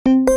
Viernes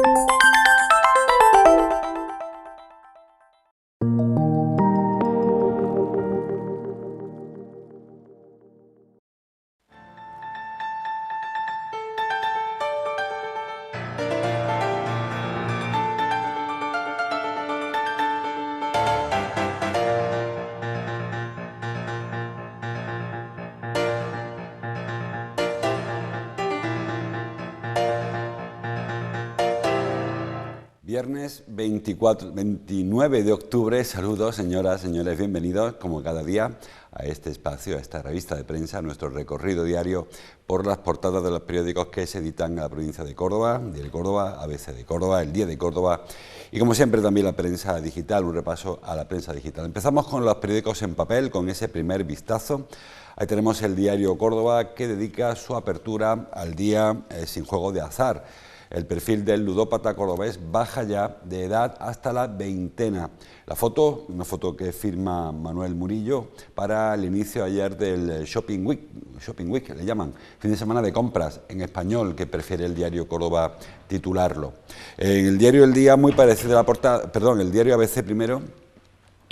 29 de octubre, saludos señoras, señores, bienvenidos como cada día a este espacio, a esta revista de prensa, nuestro recorrido diario por las portadas de los periódicos que se editan en la provincia de Córdoba, Día de Córdoba, ABC de Córdoba, El Día de Córdoba y como siempre también la prensa digital, un repaso a la prensa digital. Empezamos con los periódicos en papel, con ese primer vistazo. Ahí tenemos el diario Córdoba que dedica su apertura al día sin juego de azar. El perfil del ludópata cordobés baja ya de edad hasta la veintena. La foto, una foto que firma Manuel Murillo para el inicio ayer del Shopping Week, le llaman, fin de semana de compras en español, que prefiere el diario Córdoba titularlo. En el diario El Día, muy parecido a la portada, perdón, el diario ABC primero,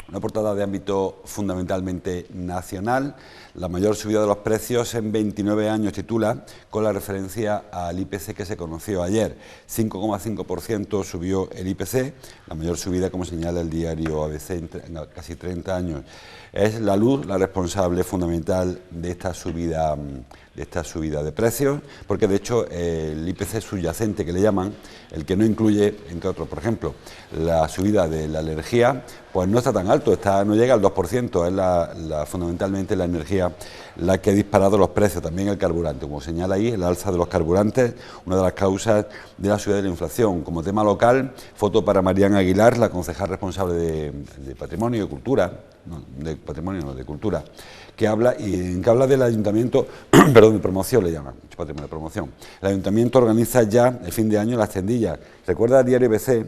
una portada de ámbito fundamentalmente nacional. La mayor subida de los precios en 29 años titula, con la referencia al IPC que se conoció ayer. 5,5% subió el IPC, la mayor subida, como señala el diario ABC, en casi 30 años. Es la luz la responsable fundamental de esta subida de precios, porque de hecho el IPC subyacente que le llaman, el que no incluye, entre otros, por ejemplo, la subida de la energía, pues no está tan alto, no llega al 2%, es fundamentalmente la energía la que ha disparado los precios, también el carburante, como señala ahí, el alza de los carburantes, una de las causas de la subida de la inflación. Como tema local, foto para Mariana Aguilar, la concejal responsable de Patrimonio y Cultura, de Cultura, que habla del ayuntamiento, perdón, de promoción le llaman, patrimonio de promoción. El ayuntamiento organiza ya el fin de año las tendillas. Recuerda el diario ABC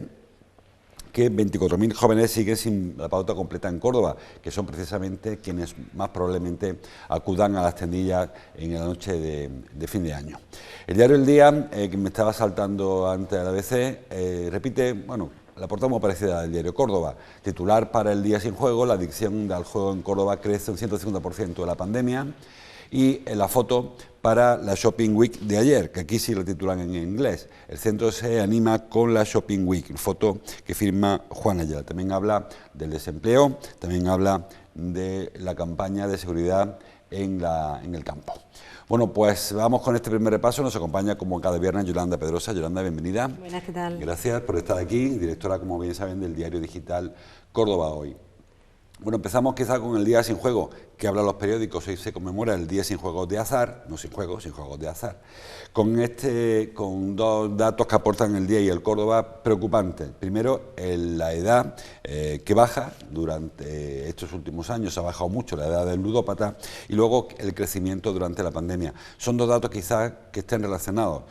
que 24.000 jóvenes siguen sin la pauta completa en Córdoba, que son precisamente quienes más probablemente acudan a las tendillas en la noche de fin de año. El diario El Día, que me estaba saltando antes del ABC, repite, bueno, la portada muy parecida al diario Córdoba. Titular para el día sin juego, la adicción al juego en Córdoba crece un 150% de la pandemia. Y en la foto para la Shopping Week de ayer, que aquí sí lo titulan en inglés. El centro se anima con la Shopping Week, foto que firma Juan Ayala. También habla del desempleo, también habla de la campaña de seguridad en el campo. Bueno, pues vamos con este primer repaso. Nos acompaña como cada viernes Yolanda Pedrosa. Yolanda, bienvenida. Buenas, ¿qué tal? Gracias por estar aquí, directora, como bien saben, del diario digital Córdoba Hoy. Bueno, empezamos quizá con el Día Sin Juego, que hablan los periódicos. Hoy se conmemora el Día Sin Juegos de Azar, no sin juegos, sin juegos de azar. Con dos datos que aportan el Día y el Córdoba preocupantes. Primero, la edad que baja durante estos últimos años, ha bajado mucho la edad del ludópata, y luego el crecimiento durante la pandemia. Son dos datos quizás que estén relacionados,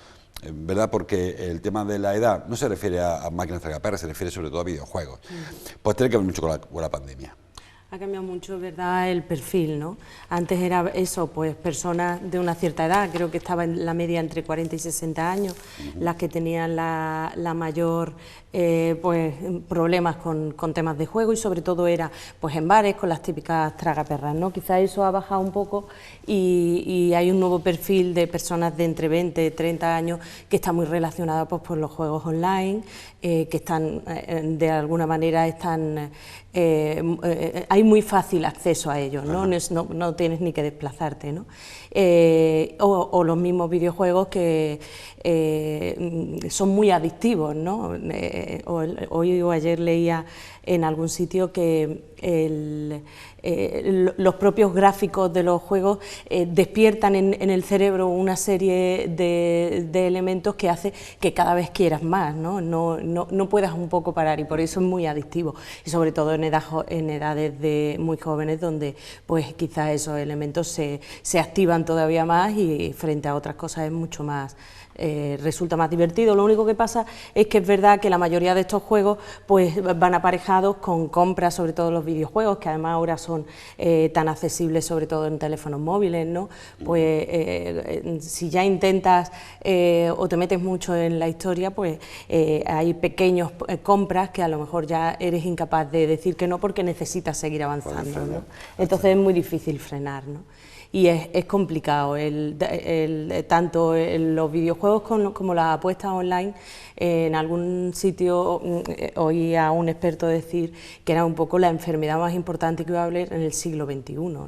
¿verdad? Porque el tema de la edad no se refiere a máquinas tragaperras, se refiere sobre todo a videojuegos. Pues tiene que ver mucho con la pandemia. Ha cambiado mucho, ¿verdad?, el perfil, ¿no? Antes era eso, pues personas de una cierta edad, creo que estaba en la media entre 40 y 60 años, las que tenían la mayor pues problemas con temas de juego, y sobre todo era pues en bares con las típicas tragaperras, ¿no? Quizá eso ha bajado un poco y hay un nuevo perfil de personas de entre 20 y 30 años que está muy relacionado pues por los juegos online, que están de alguna manera hay muy fácil acceso a ellos, ¿no? No tienes ni que desplazarte, ¿no? O los mismos videojuegos que son muy adictivos, ¿no? Hoy o ayer leía en algún sitio que los propios gráficos de los juegos despiertan en el cerebro una serie de elementos que hace que cada vez quieras más, ¿no? No puedas un poco parar, y por eso es muy adictivo, y sobre todo en edades muy jóvenes, donde pues quizás esos elementos se activan todavía más y frente a otras cosas es mucho más resulta más divertido. Lo único que pasa es que es verdad que la mayoría de estos juegos pues van aparejados con compras, sobre todo los videojuegos, que además ahora son tan accesibles, sobre todo en teléfonos móviles, ¿no? Pues si ya intentas o te metes mucho en la historia, pues hay pequeños compras que a lo mejor ya eres incapaz de decir que no porque necesitas seguir avanzando, ¿no? Entonces es muy difícil frenar, ¿no? Y es complicado, tanto los videojuegos como las apuestas online. En algún sitio oí a un experto decir que era un poco la enfermedad más importante que iba a haber en el siglo XXI, ¿no?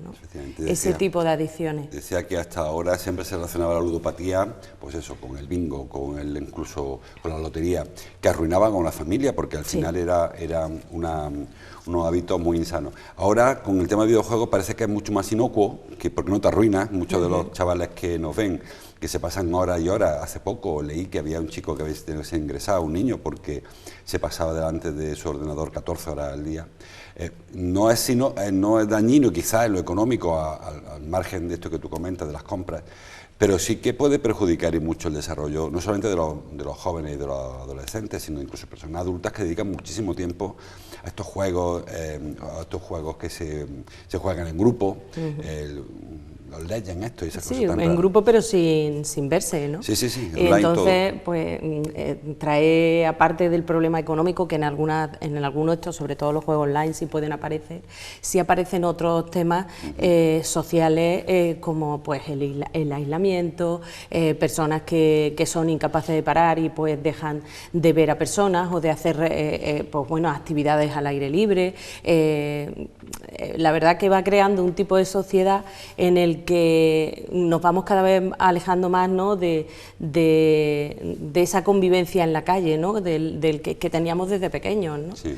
Ese tipo de adicciones. Decía que hasta ahora siempre se relacionaba la ludopatía, pues eso, con el bingo, incluso con la lotería, que arruinaba con la familia, porque al final era unos hábitos muy insanos. Ahora, con el tema de videojuegos, parece que es mucho más inocuo, porque no te arruina. Muchos de los chavales que nos ven, que se pasan horas y horas. Hace poco leí que había un chico que había ingresado, un niño, porque se pasaba delante de su ordenador 14 horas al día. No es dañino quizás en lo económico, al margen de esto que tú comentas, de las compras, pero sí que puede perjudicar y mucho el desarrollo, no solamente de los jóvenes y de los adolescentes, sino incluso personas adultas que dedican muchísimo tiempo a estos juegos que se juegan en grupo. Los Legends, esto y esas cosas tan en raras. grupo, pero sin verse, ¿no? Sí. Entonces, pues trae, aparte del problema económico, que en algunos de estos, sobre todo los juegos online, sí pueden aparecer, sí aparecen otros temas sociales, como pues el aislamiento, personas que son incapaces de parar y pues dejan de ver a personas o de hacer pues bueno, actividades al aire libre. La verdad que va creando un tipo de sociedad en el que nos vamos cada vez alejando más, ¿no?, de esa convivencia en la calle, ¿no?, del que teníamos desde pequeños, ¿no? Sí.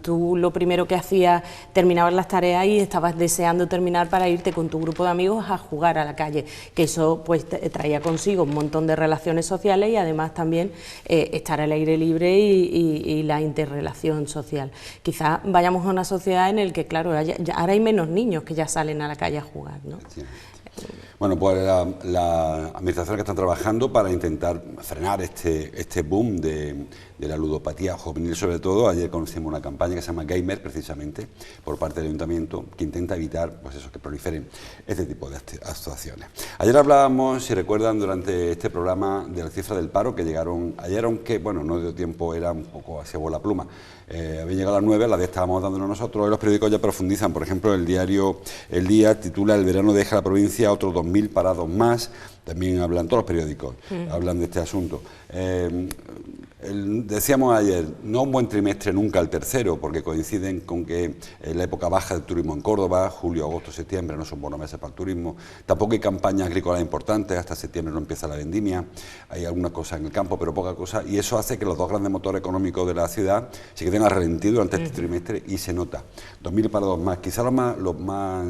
Tú lo primero que hacías, terminabas las tareas y estabas deseando terminar para irte con tu grupo de amigos a jugar a la calle, que eso pues traía consigo un montón de relaciones sociales y además también estar al aire libre y la interrelación social. Quizás vayamos a una sociedad en la que, claro, ahora hay menos niños que ya salen a la calle a jugar, ¿no? Sí. Bueno, pues la administración que están trabajando para intentar frenar este boom de la ludopatía juvenil, sobre todo. Ayer conocimos una campaña que se llama Gamer, precisamente, por parte del Ayuntamiento, que intenta evitar pues eso, que proliferen este tipo de actuaciones. Ayer hablábamos, si recuerdan, durante este programa de la cifra del paro, que llegaron ayer, aunque bueno, no dio tiempo, era un poco hacia bola pluma. Había llegado a las 9, a las 10 estábamos dándonos nosotros, y los periódicos ya profundizan. Por ejemplo, el diario El Día titula "El verano deja a la provincia otros 2.000 parados más". También hablan todos los periódicos, hablan de este asunto. Decíamos ayer, no un buen trimestre nunca el tercero, porque coinciden con que la época baja del turismo en Córdoba, julio, agosto, septiembre, no son buenos meses para el turismo. Tampoco hay campañas agrícolas importantes, hasta septiembre no empieza la vendimia, hay algunas cosas en el campo, pero poca cosa, y eso hace que los dos grandes motores económicos de la ciudad se queden a ralentí durante este trimestre, y se nota. 2.000 parados más, quizás lo más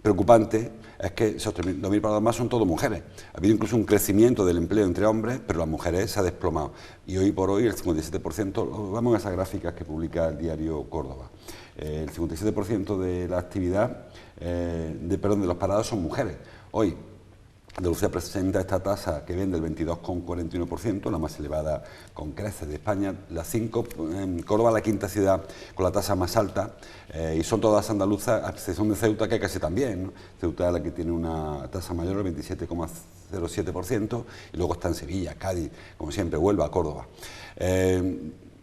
preocupante es que esos 2.000 parados más son todas mujeres. Ha habido incluso un crecimiento del empleo entre hombres, pero las mujeres se ha desplomado. Y hoy por hoy el 57%, vamos a esas gráficas que publica el diario Córdoba, el 57% de la actividad, de los parados son mujeres. Hoy Andalucía presenta esta tasa que vende el 22,41%, la más elevada con creces de España. Córdoba la quinta ciudad con la tasa más alta, y son todas andaluzas, a excepción de Ceuta, que casi también, ¿no? Ceuta es la que tiene una tasa mayor, el 27,07%, y luego está en Sevilla, Cádiz, como siempre, Huelva, Córdoba.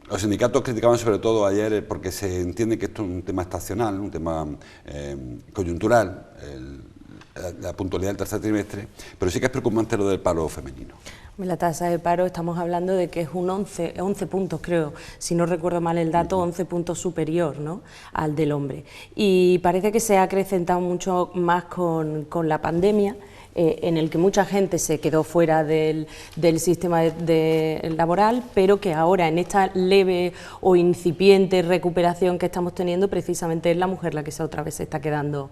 Los sindicatos criticaban sobre todo ayer porque se entiende que esto es un tema estacional, un tema coyuntural, la puntualidad del tercer trimestre, pero sí que es preocupante lo del paro femenino. La tasa de paro, estamos hablando de que es un 11 puntos, creo, si no recuerdo mal el dato, 11 puntos superior, ¿no?, al del hombre. Y parece que se ha acrecentado mucho más con la pandemia, en el que mucha gente se quedó fuera del sistema laboral, pero que ahora en esta leve o incipiente recuperación que estamos teniendo, precisamente es la mujer la que otra vez se está quedando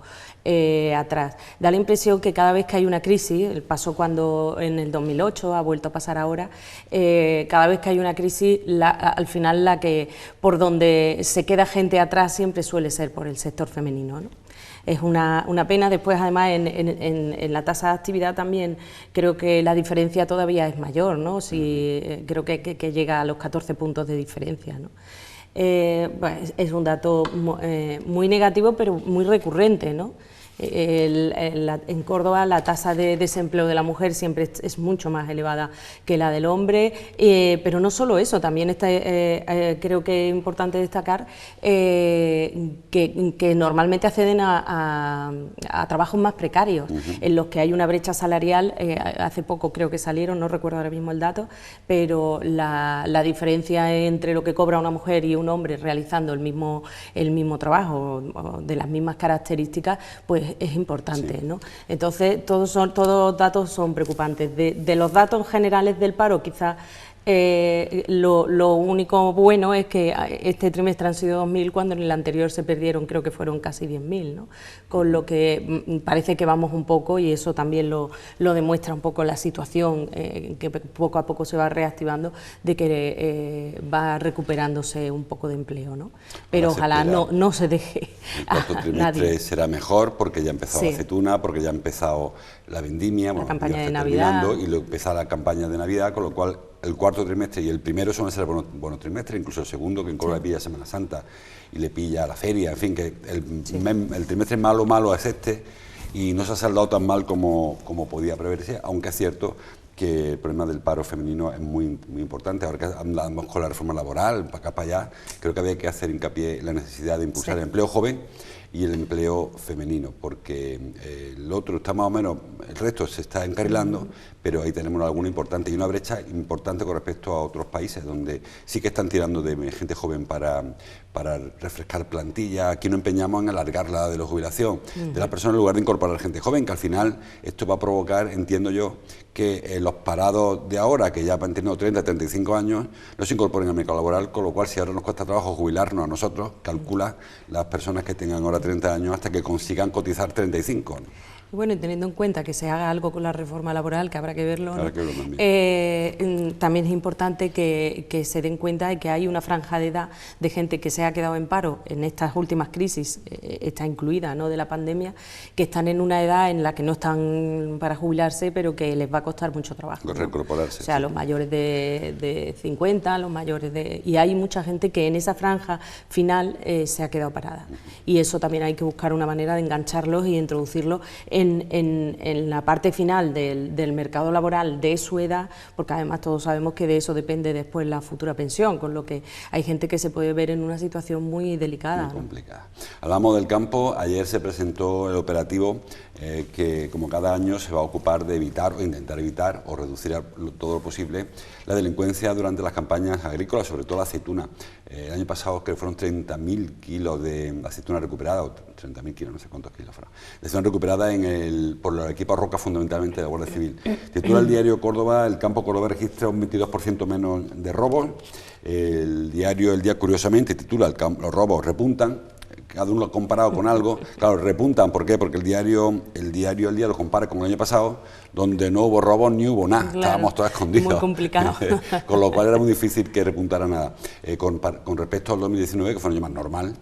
atrás. Da la impresión que cada vez que hay una crisis, pasó cuando en el 2008, ha vuelto a pasar ahora, cada vez que hay una crisis, al final por donde se queda gente atrás siempre suele ser por el sector femenino, ¿no? Es una pena. Después, además, en la tasa de actividad también creo que la diferencia todavía es mayor, ¿no? Creo que llega a los 14 puntos de diferencia, ¿no? Pues es un dato muy negativo, pero muy recurrente, ¿no? En Córdoba la tasa de desempleo de la mujer siempre es mucho más elevada que la del hombre, pero no solo eso, también creo que es importante destacar que normalmente acceden a trabajos más precarios, en los que hay una brecha salarial. Hace poco creo que salieron, no recuerdo ahora mismo el dato, pero la diferencia entre lo que cobra una mujer y un hombre realizando el mismo trabajo o de las mismas características, pues es importante, sí, ¿no? Entonces, todos datos son preocupantes. De los datos generales del paro, quizás lo único bueno es que este trimestre han sido 2.000, cuando en el anterior se perdieron, creo que fueron casi 10.000, ¿no? Con lo que parece que vamos un poco, y eso también lo demuestra un poco la situación, que poco a poco se va reactivando, de que va recuperándose un poco de empleo, ¿no? Pero ojalá no se deje a nadie. El cuarto trimestre será mejor, porque ya ha empezado la aceituna, porque ya ha empezado la vendimia, la campaña de Navidad, y luego empieza la campaña de Navidad, con lo cual el cuarto trimestre y el primero suelen ser buenos trimestres, incluso el segundo, que en Córdoba le pilla Semana Santa y le pilla la feria, en fin, que el trimestre malo es este, y no se ha saldado tan mal como podía preverse, aunque es cierto que el problema del paro femenino es muy importante. Ahora que andamos con la reforma laboral, para acá, para allá, creo que había que hacer hincapié en la necesidad de impulsar el empleo joven y el empleo femenino, porque el otro está más o menos, el resto se está encarrilando, pero ahí tenemos alguna importante, y una brecha importante con respecto a otros países, donde sí que están tirando de gente joven para refrescar plantilla. Aquí no empeñamos en alargar la edad de la jubilación de la persona, en lugar de incorporar gente joven, que al final esto va a provocar, entiendo yo, que los parados de ahora, que ya han tenido 30, 35 años, no se incorporen al mercado laboral, con lo cual, si ahora nos cuesta trabajo jubilarnos a nosotros, calcula las personas que tengan ahora 30 años hasta que consigan cotizar 35, ¿no? Bueno, y teniendo en cuenta que se haga algo con la reforma laboral, que habrá que verlo, ¿no? También es importante que se den cuenta de que hay una franja de edad de gente que se ha quedado en paro en estas últimas crisis, está incluida, ¿no?, de la pandemia, que están en una edad en la que no están para jubilarse, pero que les va a costar mucho trabajo, ¿no? Reincorporarse. O sea, los mayores de 50, los mayores de... Y hay mucha gente que en esa franja final se ha quedado parada. Y eso también hay que buscar una manera de engancharlos y introducirlos en la parte final del mercado laboral de su edad, porque además todos sabemos que de eso depende después la futura pensión, con lo que hay gente que se puede ver en una situación muy delicada. Muy complicada. Hablamos del campo. Ayer se presentó el operativo que, como cada año, se va a ocupar de evitar o intentar evitar o reducir todo lo posible la delincuencia durante las campañas agrícolas, sobre todo la aceituna. El año pasado creo que fueron 30.000 kilos de aceituna recuperada, o 30.000 kilos, no sé cuántos kilos fueron, de aceituna recuperada por los equipos Roca, fundamentalmente de la Guardia Civil. Titula el diario Córdoba: el campo Córdoba registra un 22% menos de robos. El diario El Día, curiosamente, titula: los robos repuntan. Cada uno lo ha comparado con algo. Claro, repuntan, ¿por qué? Porque el diario El Día lo compara con el año pasado, donde no hubo robos ni hubo nada, claro, estábamos todos escondidos. Muy complicado. Con lo cual era muy difícil que repuntara nada. Con respecto al 2019, que fue un año más normal,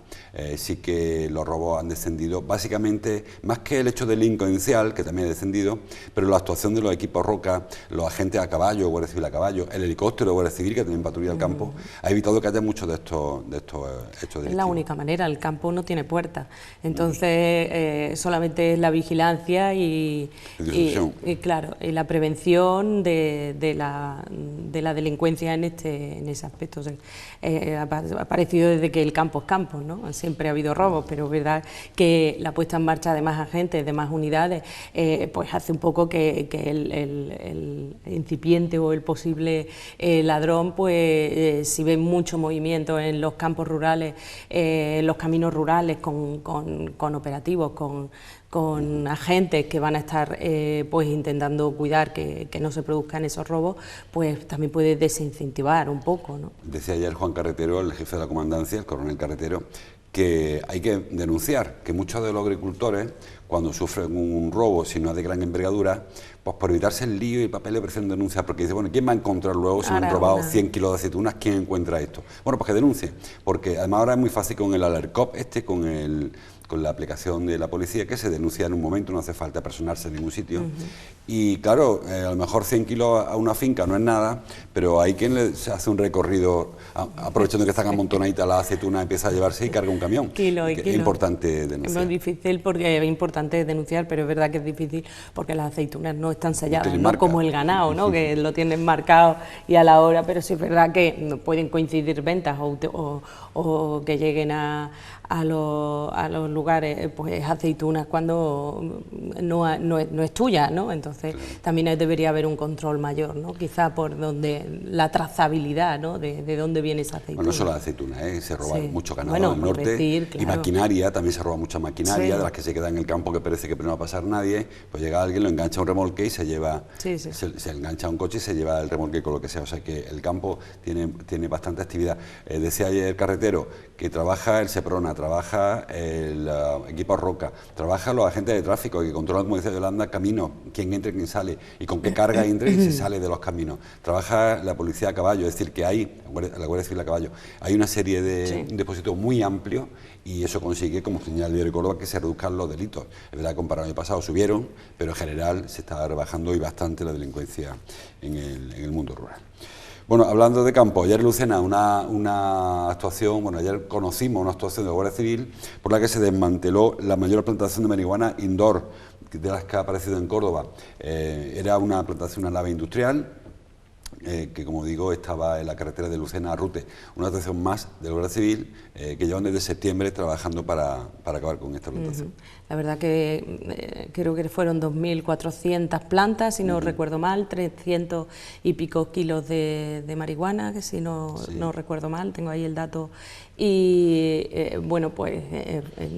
sí que los robos han descendido, básicamente, más que el hecho delincuencial, que también ha descendido, pero la actuación de los equipos Roca, los agentes a caballo, Guardia Civil a caballo, el helicóptero de Guardia Civil, que también patrulla el campo, ha evitado que haya muchos de estos hechos delictivos. Es la única manera, el campo no tiene puertas, entonces solamente es la vigilancia y claro, y la prevención de la delincuencia en ese aspecto. O sea, ha aparecido desde que el campo es campo, ¿no? Siempre ha habido robos, pero es verdad que la puesta en marcha de más agentes, de más unidades, pues hace un poco que el incipiente o el posible ladrón, pues si ve mucho movimiento en los campos rurales, los caminos rurales, con operativos, con agentes que van a estar pues intentando cuidar que no se produzcan esos robos, pues también puede desincentivar un poco, ¿no? Decía ayer Juan Carretero, el jefe de la comandancia, el coronel Carretero, que hay que denunciar que muchos de los agricultores, cuando sufren un robo, si no es de gran envergadura, pues por evitarse el lío y el papel le prefieren denunciar, porque dice, bueno, ¿quién va a encontrar luego si me han robado 100 kilos de aceitunas? ¿Quién encuentra esto? Bueno, pues que denuncie, porque además ahora es muy fácil con el Alercop con la aplicación de la policía, que se denuncia en un momento, no hace falta personarse en ningún sitio. Y claro, a lo mejor 100 kilos a una finca no es nada, pero hay quien se hace un recorrido, aprovechando que están amontonaditas las aceitunas, empieza a llevarse y carga un camión. Es importante denunciar. Es muy difícil porque es importante denunciar, pero es verdad que es difícil porque las aceitunas no están selladas, no como el ganado, ¿no? Que lo tienen marcado y a la hora, pero sí es verdad que pueden coincidir ventas o que lleguen a los lugares, pues aceitunas cuando no es tuya, ¿no? Entonces también debería haber un control mayor, ¿no? Quizá por donde la trazabilidad, ¿no? De dónde viene esa aceituna. Bueno, no solo la aceituna, se roba mucho ganado del norte y maquinaria, también se roba mucha maquinaria, de las que se queda en el campo que parece que no va a pasar nadie, pues llega alguien, lo engancha a un remolque y se lleva, se engancha a un coche y se lleva el remolque con lo que sea, o sea que el campo tiene bastante actividad. Decía ayer el carretero que trabaja el Seprona, trabaja el equipo Roca, trabaja los agentes de tráfico que controlan, como decía Yolanda, caminos, quién entra y quién sale, y con qué carga entra y se sale de los caminos. Trabaja la policía a caballo, es decir, que hay, la Guardia Civil a caballo, hay una serie de dispositivos muy amplios y eso consigue, como señala el diario de Córdoba, que se reduzcan los delitos. Es verdad que comparado al año pasado subieron, pero en general se está rebajando y bastante la delincuencia en el mundo rural. Bueno, hablando de campo, ayer Lucena, una actuación, bueno, ayer conocimos una actuación de la Guardia Civil por la que se desmanteló la mayor plantación de marihuana indoor de las que ha aparecido en Córdoba. Era una plantación, una nave industrial, que como digo estaba en la carretera de Lucena a Rute, una actuación más de la Guardia Civil que llevan desde septiembre trabajando para acabar con esta plantación. La verdad que creo que fueron 2.400 plantas, si no recuerdo mal, 300 y pico kilos de marihuana, que si no recuerdo mal, tengo ahí el dato. Y bueno, pues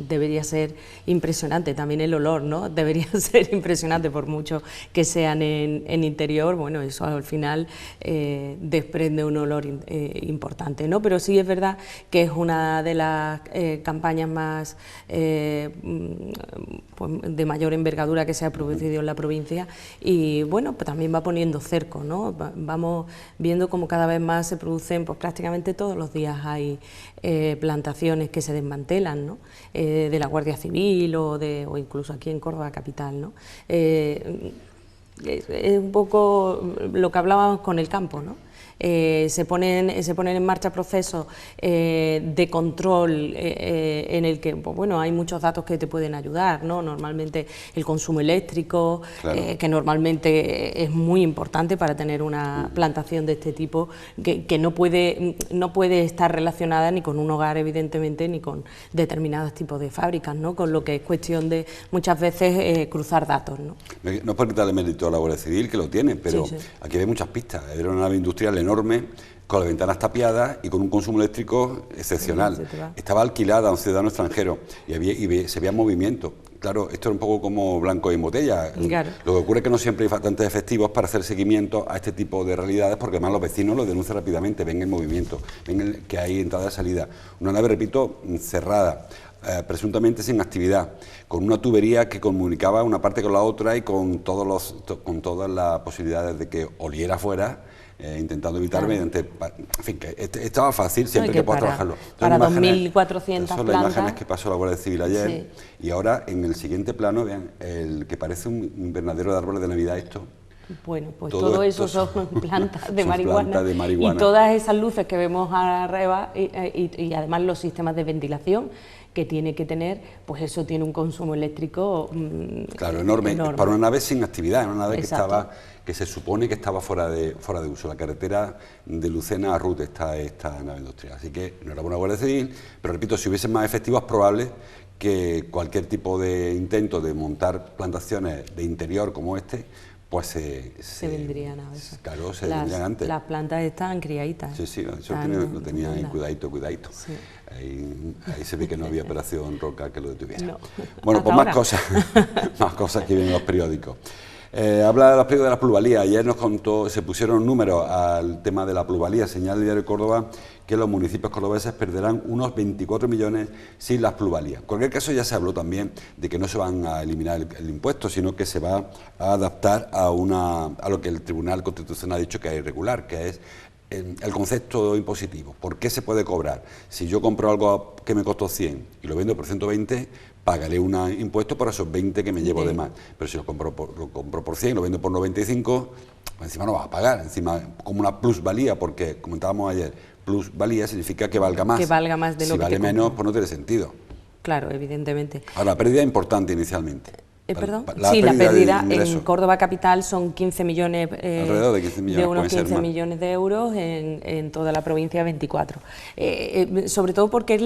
debería ser impresionante, también el olor, ¿no? Debería ser impresionante, por mucho que sean en interior, bueno, eso al final desprende un olor importante, ¿no? Pero sí es verdad que es una de las campañas más pues, de mayor envergadura que se ha producido en la provincia y bueno, pues también va poniendo cerco, ¿no? Vamos viendo como cada vez más se producen, pues prácticamente todos los días hay plantaciones que se desmantelan, ¿no? De la Guardia Civil o incluso aquí en Córdoba capital, ¿no? Es un poco lo que hablábamos con el campo, ¿no? Se ponen en marcha procesos de control en el que, pues, bueno, hay muchos datos que te pueden ayudar, ¿no? Normalmente el consumo eléctrico, que normalmente es muy importante para tener una plantación de este tipo, que no puede estar relacionada ni con un hogar, evidentemente, ni con determinados tipos de fábricas, ¿no? Con lo que es cuestión de muchas veces cruzar datos, ¿no? No es por quitarle mérito a la Guardia Civil, que lo tiene, pero aquí hay muchas pistas. Era una nave industrial enorme, con las ventanas tapiadas y con un consumo eléctrico excepcional. Estaba alquilada a un ciudadano extranjero y se veía movimiento. Claro, esto era un poco como blanco en botella. Claro. Lo que ocurre es que no siempre hay bastantes efectivos para hacer seguimiento a este tipo de realidades, porque además los vecinos lo denuncian rápidamente, ven el movimiento, ven que hay entrada y salida. Una nave, repito, cerrada, presuntamente sin actividad, con una tubería que comunicaba una parte con la otra y con todas las posibilidades de que oliera fuera, intentando evitar mediante... En fin, que estaba fácil siempre que puedas trabajarlo. Para 2.400 plantas. Son las imágenes que pasó la Guardia Civil ayer, y ahora en el siguiente plano, vean, el que parece un invernadero de árboles de Navidad esto. Bueno, pues todo eso son plantas de marihuana, y todas esas luces que vemos arriba y además los sistemas de ventilación que tiene que tener, pues eso tiene un consumo eléctrico enorme. Para una nave sin actividad, una nave que se supone que estaba fuera de uso. La carretera de Lucena a Rute está esta nave industrial, así que enhorabuena Guardia Civil, pero repito, si hubiesen más efectivos es probable que cualquier tipo de intento de montar plantaciones de interior como este, pues se vendrían a veces. Claro, se vendrían antes. Las plantas están criaditas. Sí, eso lo tenía ahí, cuidadito. Sí. Ahí se ve que no había operación Roca que lo detuviera. No. Bueno, pues más cosas que vienen en los periódicos. Habla de los precios de la plusvalía. Ayer nos contó, se pusieron números al tema de la plusvalía. Señala el diario Córdoba que los municipios cordobeses perderán unos 24 millones sin las plusvalías. En cualquier caso, ya se habló también de que no se van a eliminar el impuesto, sino que se va a adaptar a lo que el Tribunal Constitucional ha dicho que es irregular, que es el concepto impositivo. ¿Por qué se puede cobrar? Si yo compro algo que me costó 100 y lo vendo por 120, pagaré un impuesto por esos 20 que me llevo de más. Pero si lo compro por 100 y lo vendo por 95, pues encima no vas a pagar, encima como una plusvalía, porque comentábamos ayer, plusvalía significa que valga más. Que valga más de lo que si vale menos, pues no tiene sentido. Claro, evidentemente. Ahora, la pérdida es importante inicialmente. ¿Perdón? La sí, pérdida la pérdida de en Córdoba capital son 15 millones, alrededor de 15 millones, de unos 15 millones de euros en toda la provincia 24. Sobre todo porque es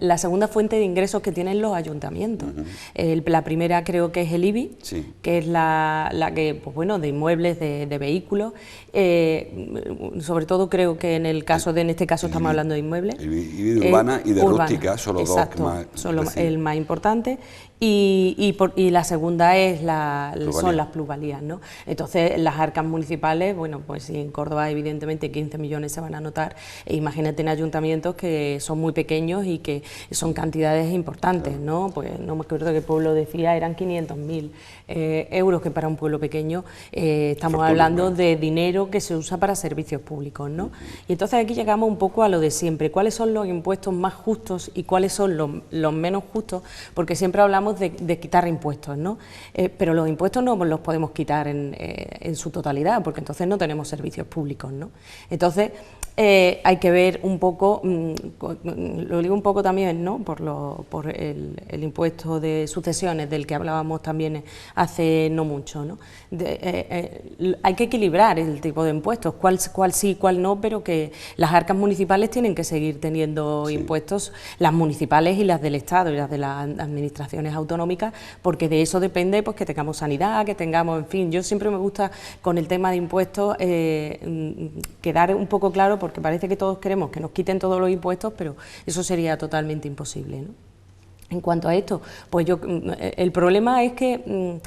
la segunda fuente de ingresos que tienen los ayuntamientos. La primera creo que es el IBI, sí, que es la que, pues bueno, de inmuebles, de vehículos. Sobre todo creo que en este caso estamos hablando de inmuebles. El IBI de urbana y de rústica son los dos que más son el más importante. Y la segunda son las plusvalías, ¿no? Entonces, las arcas municipales, bueno, pues si en Córdoba evidentemente 15 millones se van a notar, imagínate en ayuntamientos que son muy pequeños y que son cantidades importantes, ¿no? Pues no me acuerdo qué pueblo decía, eran 500.000 euros, que para un pueblo pequeño estamos hablando de dinero que se usa para servicios públicos, ¿no? Y entonces aquí llegamos un poco a lo de siempre, ¿cuáles son los impuestos más justos y cuáles son los menos justos? Porque siempre hablamos de quitar impuestos, ¿no? Pero los impuestos no los podemos quitar en su totalidad, porque entonces no tenemos servicios públicos, ¿no? Entonces hay que ver un poco, lo digo un poco también, ¿no? Por el impuesto de sucesiones del que hablábamos también hace no mucho, ¿no? Hay que equilibrar el tipo de impuestos, cuál sí, cuál no, pero que las arcas municipales tienen que seguir teniendo impuestos, las municipales y las del Estado y las de las administraciones autonómicas, porque de eso depende pues que tengamos sanidad, que tengamos, en fin, yo siempre me gusta con el tema de impuestos quedar un poco claro, porque parece que todos queremos que nos quiten todos los impuestos, pero eso sería totalmente imposible, ¿no? En cuanto a esto, pues el problema es que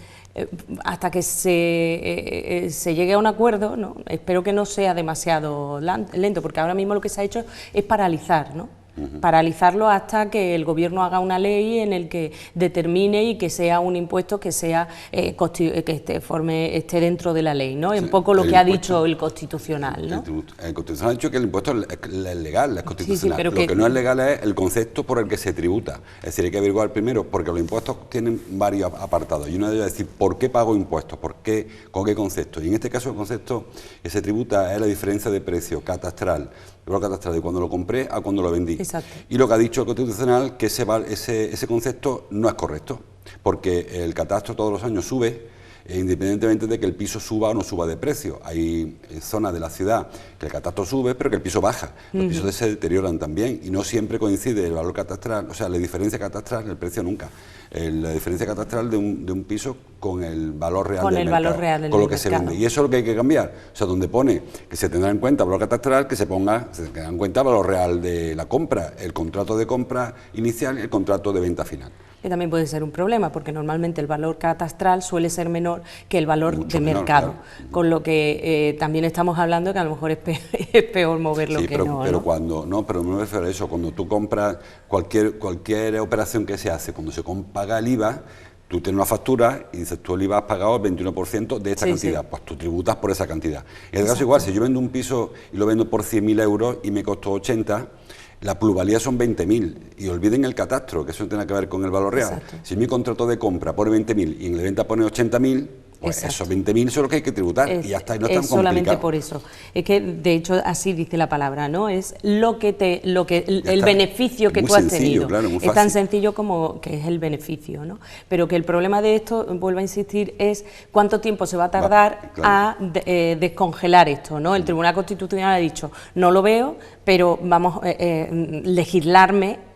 hasta que se llegue a un acuerdo, ¿no? Espero que no sea demasiado lento, porque ahora mismo lo que se ha hecho es paralizar, ¿no? Paralizarlo hasta que el Gobierno haga una ley en el que determine y que sea un impuesto que sea que esté dentro de la ley, ¿no? Es un poco lo que ha dicho el Constitucional, ¿no? El Constitucional ha dicho que el impuesto es legal, es constitucional. Sí, pero lo que no es legal es el concepto por el que se tributa. Es decir, hay que averiguar primero, porque los impuestos tienen varios apartados, y uno de ellos es decir, ¿por qué pago impuestos? ¿Por qué? ¿Con qué concepto? Y en este caso el concepto que se tributa es la diferencia de precio catastral, de cuando lo compré a cuando lo vendí. Exacto. Y lo que ha dicho el Constitucional, que ese concepto no es correcto, porque el catastro todos los años sube, independientemente de que el piso suba o no suba de precio. Hay zonas de la ciudad que el catastro sube, pero que el piso baja. Los pisos se deterioran también y no siempre coincide el valor catastral, o sea, la diferencia catastral, el precio nunca. La diferencia catastral de un piso con el valor real del mercado, con lo que se vende. Y eso es lo que hay que cambiar. O sea, donde pone que se tendrá en cuenta el valor catastral, que se tenga en cuenta el valor real de la compra, el contrato de compra inicial y el contrato de venta final. Que también puede ser un problema, porque normalmente el valor catastral suele ser menor que el valor de mercado, claro. Con lo que también estamos hablando que a lo mejor es peor moverlo que pero, no. Pero ¿no? Cuando no, pero me refiero a eso, cuando tú compras cualquier operación que se hace, cuando se paga el IVA, tú tienes una factura y dices, tú el IVA has pagado el 21% de esta cantidad, pues tú tributas por esa cantidad. En el caso igual, si yo vendo un piso y lo vendo por 100.000 euros y me costó 80, la plusvalía son 20.000 y olviden el catastro, que eso no tiene que ver con el valor real. Exacto. Si mi contrato de compra pone 20.000 y en la venta pone 80.000, pues esos 20.000 son los que hay que tributar y ya está, y no es tan complicado. Solamente por eso. Es que, de hecho, así dice la palabra, ¿no? Es el beneficio que tú has tenido. Claro, es tan sencillo como que es el beneficio, ¿no? Pero que el problema de esto, vuelvo a insistir, es cuánto tiempo se va a tardar a descongelar esto, ¿no? El Tribunal Constitucional ha dicho, no lo veo, pero vamos a legislarme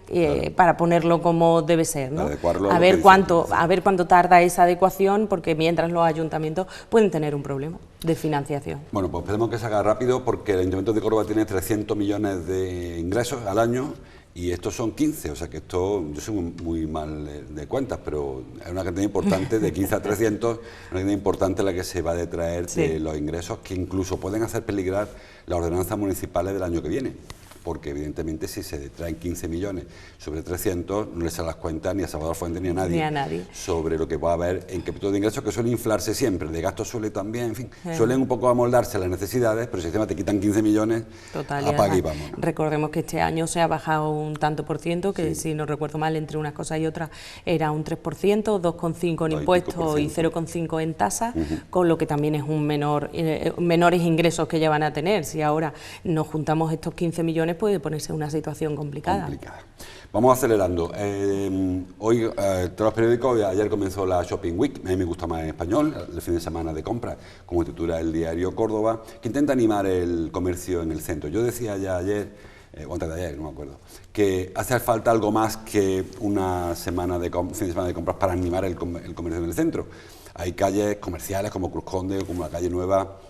para ponerlo como debe ser, ¿no? A ver cuánto tarda esa adecuación, porque mientras los ayuntamientos pueden tener un problema de financiación. Bueno, pues esperemos que se haga rápido, porque el Ayuntamiento de Córdoba tiene 300 millones de ingresos al año y estos son 15, o sea que esto, yo soy muy mal de cuentas, pero es una cantidad importante de 15 a 300, una cantidad importante la que se va a detraer de los ingresos que incluso pueden hacer peligrar las ordenanzas municipales del año que viene. Porque evidentemente si se detraen 15 millones sobre 300, no les salen las cuentas ni a Salvador Fuentes ni a nadie sobre lo que va a haber en capítulo de ingresos, que suele inflarse siempre, el de gastos suele también, en fin, suelen un poco amoldarse a las necesidades, pero si encima te quitan 15 millones, apaga y vamos. Recordemos que este año se ha bajado un tanto por ciento, que si no recuerdo mal, entre unas cosas y otras era un 3%, 2,5% en impuestos y 0,5% en tasas, con lo que también es un menores ingresos que ya van a tener. Si ahora nos juntamos estos 15 millones, puede ponerse una situación complicada. Vamos acelerando. Hoy, todos los periódicos, ayer comenzó la Shopping Week, a mí me gusta más en español, el fin de semana de compra, como titula el diario Córdoba, que intenta animar el comercio en el centro. Yo decía ya ayer, o antes de ayer, no me acuerdo, que hace falta algo más que una semana de fin de semana de compras para animar el comercio en el centro. Hay calles comerciales como Cruz Conde o como la calle Nueva,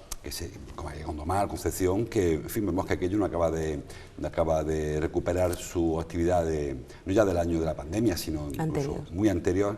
como Gondomar, Concepción, que en fin, vemos que aquello no acaba de recuperar su actividad no ya del año de la pandemia, sino incluso muy anterior.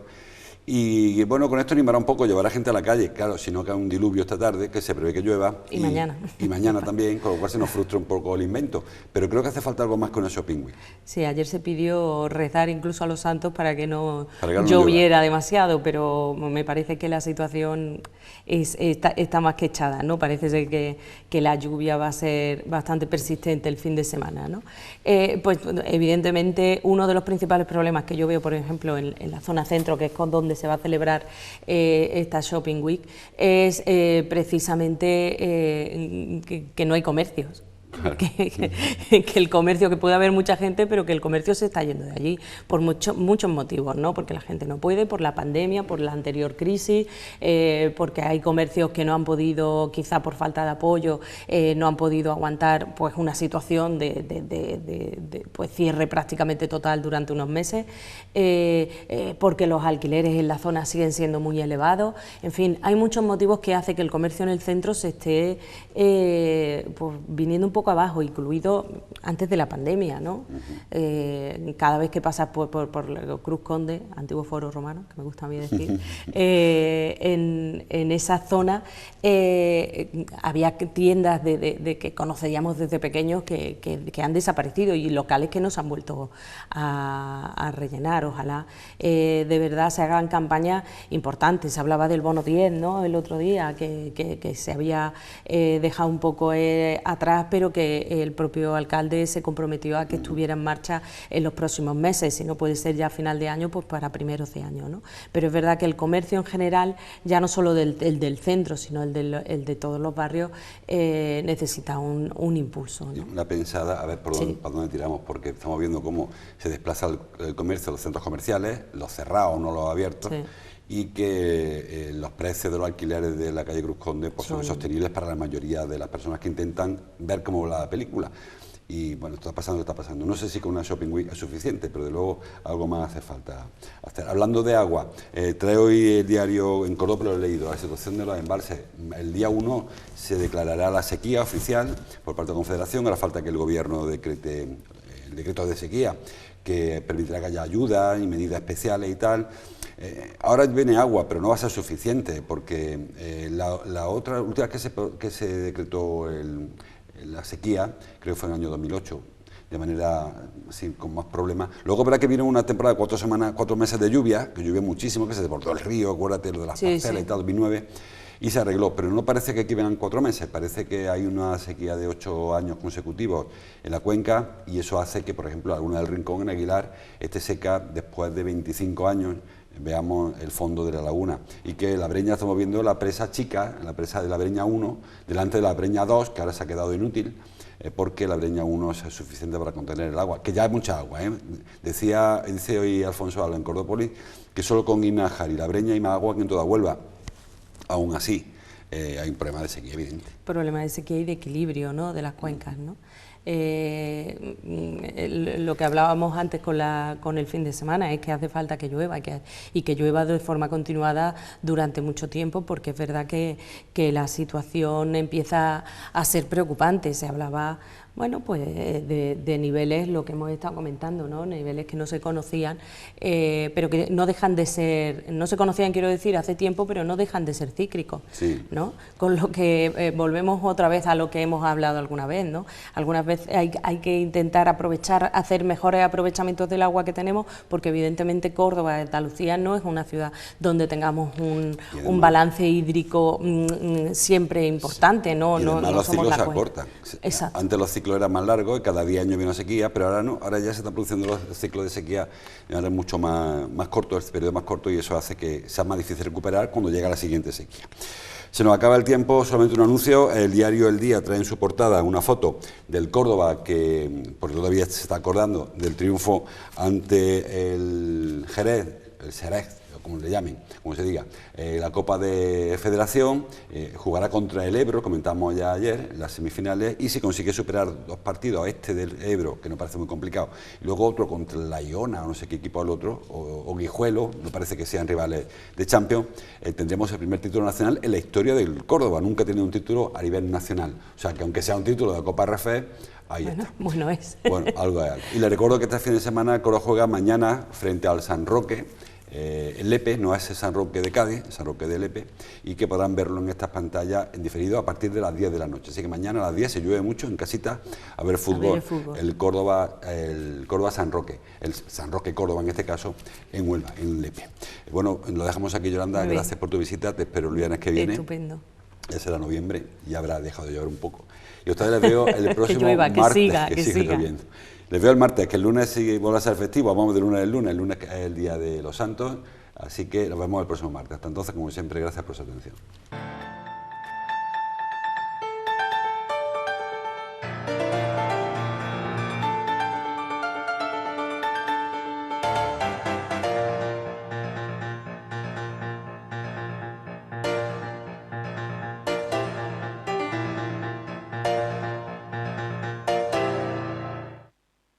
Y bueno, con esto animará un poco, llevar a gente a la calle, claro, si no cae un diluvio esta tarde, que se prevé que llueva. Y mañana. Y mañana también, con lo cual se nos frustra un poco el invento. Pero creo que hace falta algo más con el Shopping Week. Sí, ayer se pidió rezar incluso a los santos para que no lloviera demasiado, pero me parece que la situación está más que echada, ¿no? Parece ser que la lluvia va a ser bastante persistente el fin de semana, ¿no? Pues evidentemente uno de los principales problemas que yo veo, por ejemplo, en la zona centro, que es con donde se va a celebrar esta Shopping Week, es precisamente que no hay comercios. Que el comercio, que puede haber mucha gente, pero que el comercio se está yendo de allí por muchos motivos, ¿no? Porque la gente no puede, por la pandemia, por la anterior crisis, porque hay comercios que no han podido, quizá por falta de apoyo, no han podido aguantar pues una situación de pues cierre prácticamente total durante unos meses, porque los alquileres en la zona siguen siendo muy elevados. En fin, hay muchos motivos que hacen que el comercio en el centro se esté pues viniendo un poco abajo, incluido antes de la pandemia, ¿no? Cada vez que pasas por Cruz Conde, antiguo foro romano, que me gusta a mí decir, en esa zona había tiendas que conocíamos desde pequeños que han desaparecido y locales que no se han vuelto a rellenar. Ojalá de verdad se hagan campañas importantes. Se hablaba del bono 10, ¿no?, el otro día, que se había dejado un poco atrás, pero que el propio alcalde se comprometió a que estuviera en marcha en los próximos meses, si no puede ser ya a final de año, pues para primeros de año, ¿no? Pero es verdad que el comercio en general, ya no solo el del centro, sino el de todos los barrios, necesita un impulso, ¿no? Una pensada, a ver por dónde tiramos, porque estamos viendo cómo se desplaza el comercio a los centros comerciales, los cerrados, no los abiertos, y que los precios de los alquileres de la calle Cruz Conde pues, son insostenibles para la mayoría de las personas que intentan ver cómo va la película. Y bueno, esto está pasando lo que está pasando. No sé si con una Shopping Week es suficiente, pero de luego algo más hace falta hacer. Hablando de agua, trae hoy el diario en Córdoba, lo he leído, la situación de los embalses. El día 1 se declarará la sequía oficial por parte de la Confederación, hará falta que el Gobierno decrete el decreto de sequía, que permitirá que haya ayudas y medidas especiales y tal. Ahora viene agua, pero no va a ser suficiente, porque la última vez que se decretó la sequía, creo que fue en el año 2008, de manera así, con más problemas. Luego verá que vino una temporada de 4 meses de lluvia, que llovió muchísimo, que se desbordó el río, acuérdate, lo de las parcelas y tal, 2009, y se arregló, pero no parece que aquí vengan 4 meses, parece que hay una sequía de 8 años consecutivos en la cuenca, y eso hace que, por ejemplo, la Laguna del Rincón, en Aguilar, esté seca después de 25 años, veamos el fondo de la laguna, y que la Breña, estamos viendo la presa chica, la presa de la Breña 1, delante de la Breña 2, que ahora se ha quedado inútil, porque la Breña 1 es suficiente para contener el agua, que ya hay mucha agua, dice hoy Alfonso Alba en Cordópolis, que solo con Guinajar y la Breña hay más agua que en toda Huelva. Aún así, hay un problema de sequía evidente. Problema de sequía y de equilibrio, ¿no?, de las cuencas, ¿no? Lo que hablábamos antes con el fin de semana es que hace falta que llueva y que llueva de forma continuada durante mucho tiempo, porque es verdad que la situación empieza a ser preocupante. Se hablaba Bueno, pues de niveles, lo que hemos estado comentando, ¿no? Niveles que no se conocían, pero que no dejan de ser, no se conocían, quiero decir, hace tiempo, pero no dejan de ser cíclicos, sí. ¿no? Con lo que volvemos otra vez a lo que hemos hablado alguna vez, ¿no? Algunas veces hay que intentar aprovechar, hacer mejores aprovechamientos del agua que tenemos, porque evidentemente Córdoba, Andalucía, no es una ciudad donde tengamos un balance hídrico siempre importante, ¿no? Y además no los somos ciclos la se acortan. Exacto. Antes los ciclos eran más largos y cada 10 años había una sequía, pero ahora no, ahora ya se están produciendo los ciclos de sequía, ahora es mucho más corto, este periodo más corto, y eso hace que sea más difícil recuperar cuando llega la siguiente sequía. Se nos acaba el tiempo, solamente un anuncio. El diario El Día trae en su portada una foto del Córdoba, que porque todavía se está acordando del triunfo ante el Xerez, como le llamen, como se diga, la Copa de Federación. Jugará contra el Ebro, comentamos ya ayer, en las semifinales, y si consigue superar 2 partidos, este del Ebro, que nos parece muy complicado, y luego otro contra la Iona, o no sé qué equipo al otro, o Guijuelo, no parece que sean rivales de Champions, tendremos el primer título nacional en la historia del Córdoba. Nunca ha tenido un título a nivel nacional, o sea que aunque sea un título de Copa RF, ahí está. Bueno es. Bueno, algo es algo. Y le recuerdo que este fin de semana el Córdoba juega mañana frente al San Roque, el Lepe, no es el San Roque de Cádiz, el San Roque de Lepe, y que podrán verlo en estas pantallas en diferido a partir de las 10 de la noche. Así que mañana a las 10 se llueve mucho en casita a ver fútbol, el Córdoba San Roque, el San Roque Córdoba en este caso, en Huelva, en Lepe. Bueno, lo dejamos aquí, Yolanda, gracias por tu visita, te espero el viernes que viene. Estupendo. Ya será noviembre y habrá dejado de llover un poco. Y a ustedes les veo el próximo que llueva, martes, que siga lloviendo. Les veo el martes, que el lunes sí vuelve a ser festivo, vamos de lunes al lunes, el lunes es el Día de los Santos, así que nos vemos el próximo martes. Hasta entonces, como siempre, gracias por su atención.